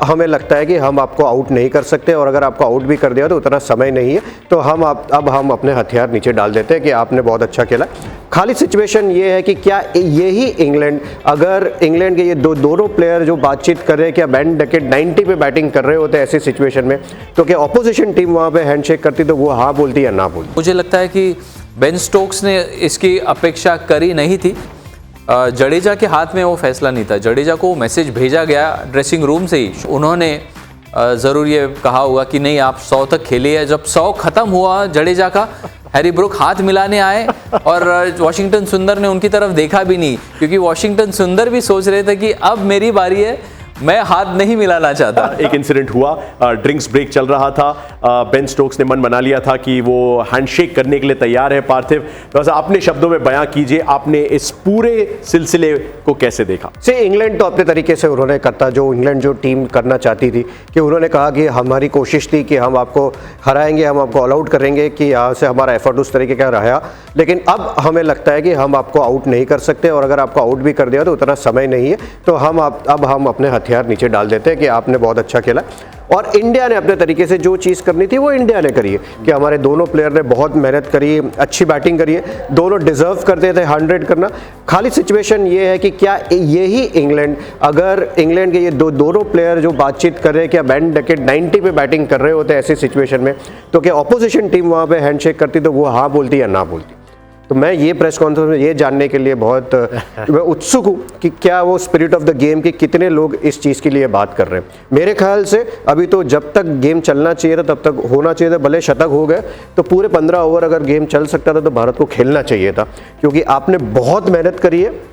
हमें लगता है कि हम आपको आउट नहीं कर सकते, और अगर आपको आउट भी कर दिया तो उतना समय नहीं है, तो अब हम अपने हथियार नीचे डाल देते हैं कि आपने बहुत अच्छा खेला। खाली सिचुएशन ये है कि क्या यही इंग्लैंड, अगर इंग्लैंड के ये दोनों प्लेयर जो बातचीत कर रहे हैं, क्या बेन डकेट 90 पे बैटिंग कर रहे होते ऐसी सिचुएशन में, तो क्या ऑपोजिशन टीम वहाँ पे हैंडशेक करती तो वो हाँ बोलती या ना बोलती? मुझे लगता है कि बेन स्टोक्स ने इसकी अपेक्षा करी नहीं थी। जडेजा के हाथ में वो फैसला नहीं था। जडेजा को मैसेज भेजा गया ड्रेसिंग रूम से ही। उन्होंने ज़रूर ये कहा होगा कि नहीं, आप 100 तक खेलिए। जब 100 ख़त्म हुआ जडेजा का, हैरी ब्रुक हाथ मिलाने आए और वॉशिंगटन सुंदर ने उनकी तरफ देखा भी नहीं, क्योंकि वॉशिंगटन सुंदर भी सोच रहे थे कि अब मेरी बारी है, मैं हाथ नहीं मिलाना चाहता। एक इंसिडेंट हुआ, ड्रिंक्स ब्रेक चल रहा था, बेन स्टोक्स ने मन बना लिया था कि वो हैंडशेक करने के लिए तैयार है पार्थिव। तो अपने शब्दों में बयां कीजिए, आपने इस पूरे सिलसिले को कैसे देखा? से इंग्लैंड तो अपने तरीके से उन्होंने करता जो इंग्लैंड जो टीम करना चाहती थी, कि उन्होंने कहा कि हमारी कोशिश थी कि हम आपको हराएंगे, हम आपको ऑल आउट करेंगे, कि यहाँ से हमारा एफर्ट उस तरीके का रहा। लेकिन अब हमें लगता है कि हम आपको आउट नहीं कर सकते, और अगर आपको आउट भी कर दिया तो उतना समय नहीं है, तो अब हम अपने हथियार नीचे डाल देते हैं कि आपने बहुत अच्छा खेला। और इंडिया ने अपने तरीके से जो चीज़ करनी थी वो इंडिया ने करी है, कि हमारे दोनों प्लेयर ने बहुत मेहनत करी, अच्छी बैटिंग करी है, दोनों डिजर्व करते थे 100 करना। खाली सिचुएशन ये है कि क्या यही इंग्लैंड, अगर इंग्लैंड के ये दोनों प्लेयर जो बातचीत कर रहे हैं, क्या बेन डकेट 90 पे बैटिंग कर रहे होते ऐसी सिचुएशन में, तो क्या ऑपोजिशन टीम वहाँ पे हैंडशेक करती तो वो हाँ बोलती या ना बोलती? तो मैं ये प्रेस कॉन्फ्रेंस में ये जानने के लिए बहुत मैं उत्सुक हूँ कि क्या वो स्पिरिट ऑफ द गेम के कितने लोग इस चीज़ के लिए बात कर रहे हैं। मेरे ख्याल से अभी तो जब तक गेम चलना चाहिए था तब तक होना चाहिए था, भले शतक हो गए तो पूरे 15 ओवर अगर गेम चल सकता था तो भारत को खेलना चाहिए था, क्योंकि आपने बहुत मेहनत करी है।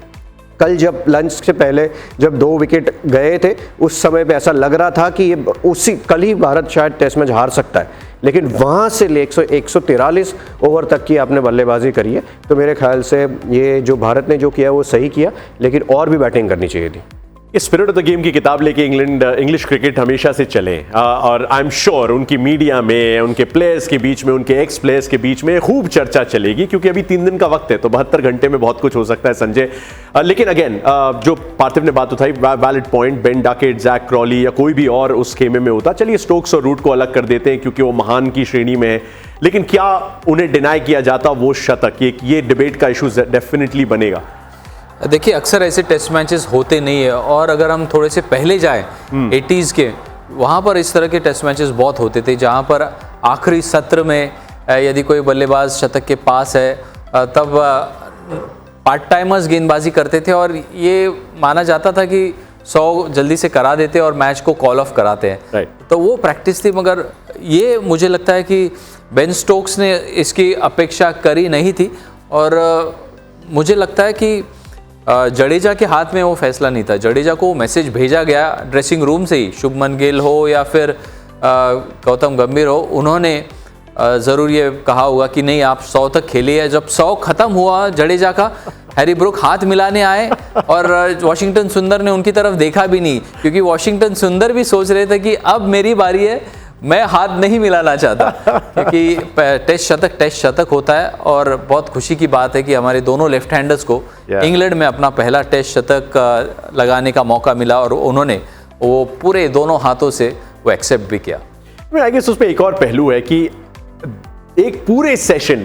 कल जब लंच से पहले जब 2 विकेट गए थे उस समय पे ऐसा लग रहा था कि ये कल ही भारत शायद टेस्ट मैच हार सकता है, लेकिन वहाँ से 143 ओवर तक की आपने बल्लेबाजी करी है। तो मेरे ख्याल से ये जो भारत ने जो किया वो सही किया, लेकिन और भी बैटिंग करनी चाहिए थी। इस स्पिरिट ऑफ द गेम की किताब लेके इंग्लिश क्रिकेट हमेशा से चले, और आई एम श्योर उनकी मीडिया में, उनके प्लेयर्स के बीच में, उनके एक्स प्लेयर्स के बीच में खूब चर्चा चलेगी, क्योंकि अभी 3 दिन का वक्त है, तो 72 घंटे में बहुत कुछ हो सकता है संजय। लेकिन अगेन जो पार्थिव ने बात उठाई, valid point, Ben Duckett, Jack Crawley या कोई भी और उस खेमे में होता। चलिए स्टोक्स और रूट को अलग कर देते हैं क्योंकि वो महान की श्रेणी में है, लेकिन क्या उन्हें डिनाई किया जाता वो शतक? ये डिबेट का इशू डेफिनेटली बनेगा। देखिए, अक्सर ऐसे टेस्ट मैचेस होते नहीं है, और अगर हम थोड़े से पहले जाएं 80s के, वहाँ पर इस तरह के टेस्ट मैचेस बहुत होते थे, जहाँ पर आखिरी सत्र में यदि कोई बल्लेबाज शतक के पास है तब पार्ट टाइमर्स गेंदबाजी करते थे, और ये माना जाता था कि 100 जल्दी से करा देते और मैच को कॉल ऑफ कराते हैं। तो वो प्रैक्टिस थी, मगर ये मुझे लगता है कि बेन स्टोक्स ने इसकी अपेक्षा करी नहीं थी, और मुझे लगता है कि जडेजा के हाथ में वो फैसला नहीं था। जडेजा को मैसेज भेजा गया ड्रेसिंग रूम से ही, शुभमन गिल हो या फिर गौतम गंभीर हो, उन्होंने ज़रूर ये कहा होगा कि नहीं, आप 100 तक खेलिए। जब 100 ख़त्म हुआ जडेजा का, हैरी ब्रुक हाथ मिलाने आए और वॉशिंगटन सुंदर ने उनकी तरफ देखा भी नहीं, क्योंकि वॉशिंगटन सुंदर भी सोच रहे थे कि अब मेरी बारी है, मैं हाथ नहीं मिलाना चाहता, क्योंकि टेस्ट शतक होता है। और बहुत खुशी की बात है कि हमारे दोनों लेफ्ट हैंडर्स को इंग्लैंड में अपना पहला टेस्ट शतक लगाने का मौका मिला, और उन्होंने वो पूरे दोनों हाथों से वो एक्सेप्ट भी किया। आई गेस उसमें एक और पहलू है कि एक पूरे सेशन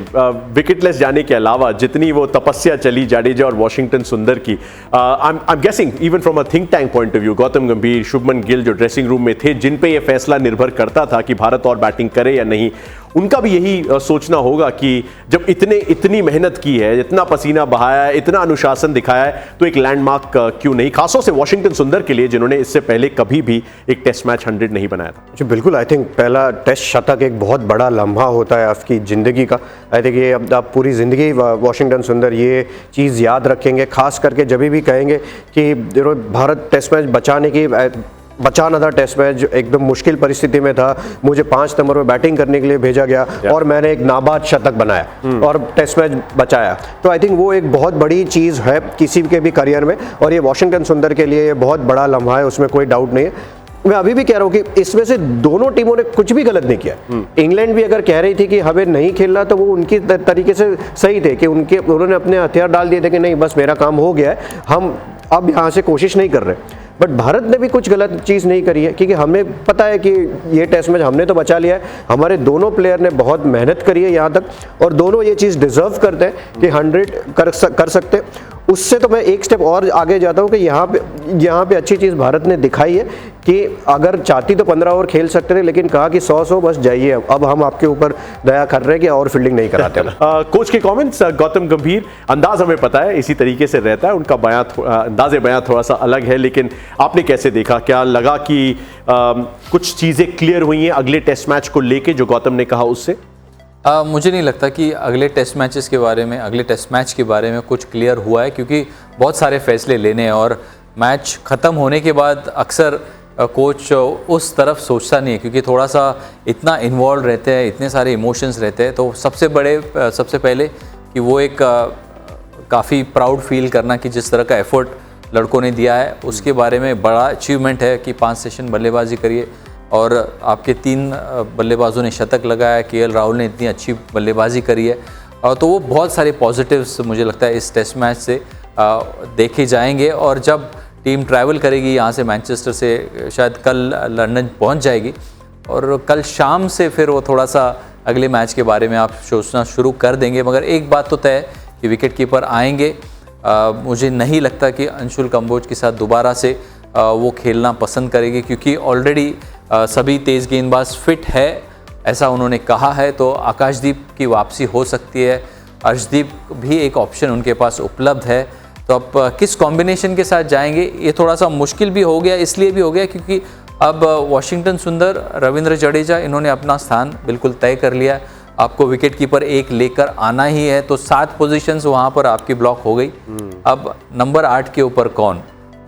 विकेटलेस जाने के अलावा जितनी वो तपस्या चली जाडेजा और वॉशिंगटन सुंदर की, I am guessing even from a think tank point of view, Gautam गंभीर, शुभमन गिल जो ड्रेसिंग रूम में थे, जिन पे ये फैसला निर्भर करता था कि भारत और बैटिंग करे या नहीं, उनका भी यही सोचना होगा कि जब इतनी मेहनत की है, इतना पसीना बहाया है, इतना अनुशासन दिखाया है, तो एक लैंडमार्क क्यों नहीं, खासतौर से वॉशिंगटन सुंदर के लिए जिन्होंने इससे पहले कभी भी एक टेस्ट मैच 100 नहीं बनाया था। जी बिल्कुल, आई थिंक पहला टेस्ट शतक एक बहुत बड़ा लम्हा होता है आपकी ज़िंदगी का। आई थिंक ये अब आप पूरी ज़िंदगी वॉशिंगटन सुंदर ये चीज़ याद रखेंगे, खास करके जब भी कहेंगे कि भारत टेस्ट मैच बचाना था। टेस्ट मैच एकदम मुश्किल परिस्थिति में था, मुझे 5 नंबर पर बैटिंग करने के लिए भेजा गया और मैंने एक नाबाद शतक बनाया और टेस्ट मैच बचाया। तो आई थिंक वो एक बहुत बड़ी चीज़ है किसी के भी करियर में, और ये वॉशिंगटन सुंदर के लिए बहुत बड़ा लम्हा है, उसमें कोई डाउट नहीं है। मैं अभी भी कह रहा हूँ कि इसमें से दोनों टीमों ने कुछ भी गलत नहीं किया। इंग्लैंड भी अगर कह रही थी कि हमें नहीं खेलना, तो वो उनकी तरीके से सही थे कि उन्होंने अपने हथियार डाल दिए थे कि नहीं, बस मेरा काम हो गया है, हम अब यहाँ से कोशिश नहीं कर रहे। बट भारत ने भी कुछ गलत चीज़ नहीं करी है, क्योंकि हमें पता है कि ये टेस्ट मैच हमने तो बचा लिया है, हमारे दोनों प्लेयर ने बहुत मेहनत करी है यहाँ तक, और दोनों ये चीज़ डिजर्व करते हैं कि 100 कर सकते। उससे तो मैं एक स्टेप और आगे जाता हूँ कि यहाँ पे अच्छी चीज़ भारत ने दिखाई है कि अगर चाहती तो 15 ओवर खेल सकते थे, लेकिन कहा कि 100 बस जाइए, अब हम आपके ऊपर दया कर रहे हैं कि और फील्डिंग नहीं कराते हम। कोच के कमेंट्स, गौतम गंभीर, अंदाज हमें पता है इसी तरीके से रहता है, उनका अंदाज़े बयां थोड़ा सा अलग है, लेकिन आपने कैसे देखा? क्या लगा कि कुछ चीज़ें क्लियर हुई हैं अगले टेस्ट मैच को लेके जो गौतम ने कहा उससे? मुझे नहीं लगता कि अगले टेस्ट मैच के बारे में कुछ क्लियर हुआ है, क्योंकि बहुत सारे फैसले लेने हैं और मैच ख़त्म होने के बाद अक्सर कोच उस तरफ सोचता नहीं है, क्योंकि थोड़ा सा इतना इन्वॉल्व रहते हैं, इतने सारे इमोशंस रहते हैं। तो सबसे पहले कि वो एक काफ़ी प्राउड फील करना कि जिस तरह का एफर्ट लड़कों ने दिया है, उसके बारे में बड़ा अचीवमेंट है कि 5 सेशन बल्लेबाजी करिए और आपके 3 बल्लेबाजों ने शतक लगाया, केएल राहुल ने इतनी अच्छी बल्लेबाजी करी है, तो वो बहुत सारे पॉजिटिव्स मुझे लगता है इस टेस्ट मैच से देखे जाएंगे। और जब टीम ट्रैवल करेगी यहाँ से मैनचेस्टर से, शायद कल लंदन पहुँच जाएगी, और कल शाम से फिर वो थोड़ा सा अगले मैच के बारे में आप सोचना शुरू कर देंगे। मगर एक बात तो तय है कि विकेट कीपर आएंगे। मुझे नहीं लगता कि अंशुल कंबोज के साथ दोबारा से वो खेलना पसंद करेगी, क्योंकि ऑलरेडी सभी तेज़ गेंदबाज फिट है, ऐसा उन्होंने कहा है। तो आकाशदीप की वापसी हो सकती है, अर्शदीप भी एक ऑप्शन उनके पास उपलब्ध है। तो अब किस कॉम्बिनेशन के साथ जाएंगे, ये थोड़ा सा मुश्किल भी हो गया, इसलिए भी हो गया क्योंकि अब वॉशिंगटन सुंदर, रविंद्र जडेजा, इन्होंने अपना स्थान बिल्कुल तय कर लिया है। आपको विकेट कीपर एक लेकर आना ही है, तो 7 पोजीशंस वहाँ पर आपकी ब्लॉक हो गई। अब नंबर 8 के ऊपर कौन,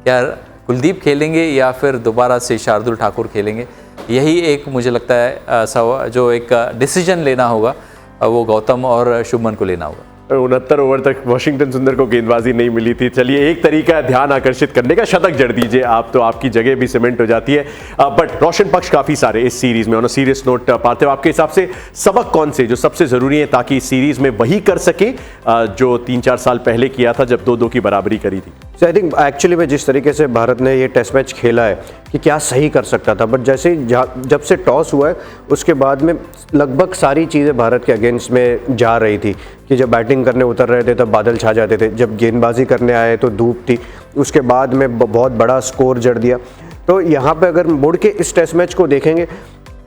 क्या कुलदीप खेलेंगे या फिर दोबारा से शार्दुल ठाकुर खेलेंगे? यही एक मुझे लगता है जो एक डिसीजन लेना होगा, वो गौतम और शुभमन को लेना होगा। 69 ओवर तक वॉशिंगटन सुंदर को गेंदबाजी नहीं मिली थी। चलिए, एक तरीका है ध्यान आकर्षित करने का, शतक जड़ दीजिए आप, तो आपकी जगह भी सीमेंट हो जाती है। बट रोशन पक्ष काफ़ी सारे इस सीरीज़ में। ऑन अ सीरियस नोट, पार्थिव, आपके हिसाब से सबक कौन से जो सबसे ज़रूरी है ताकि इस सीरीज़ में वही कर सके जो 3-4 साल पहले किया था जब 2-2 की बराबरी करी थी? आई थिंक एक्चुअली में जिस तरीके से भारत ने ये टेस्ट मैच खेला है कि क्या सही कर सकता था, बट जैसे जब से टॉस हुआ है उसके बाद में लगभग सारी चीज़ें भारत के अगेंस्ट में जा रही थी कि जब बैटिंग करने उतर रहे थे तब बादल छा जाते थे, जब गेंदबाजी करने आए तो धूप थी, उसके बाद में बहुत बड़ा स्कोर जड़ दिया। तो यहाँ पे अगर मुड़ के इस टेस्ट मैच को देखेंगे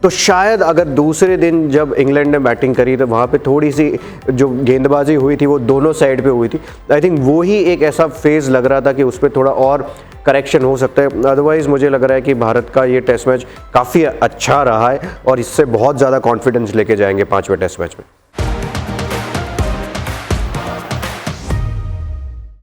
तो शायद अगर दूसरे दिन जब इंग्लैंड ने बैटिंग करी तो वहाँ पे थोड़ी सी जो गेंदबाजी हुई थी वो दोनों साइड पे हुई थी। आई थिंक वो ही एक ऐसा फेज़ लग रहा था कि उस पर थोड़ा और करेक्शन हो सकता है। अदरवाइज़ मुझे लग रहा है कि भारत का ये टेस्ट मैच काफ़ी अच्छा रहा है और इससे बहुत ज़्यादा कॉन्फिडेंस लेके जाएंगे 5वें टेस्ट मैच में।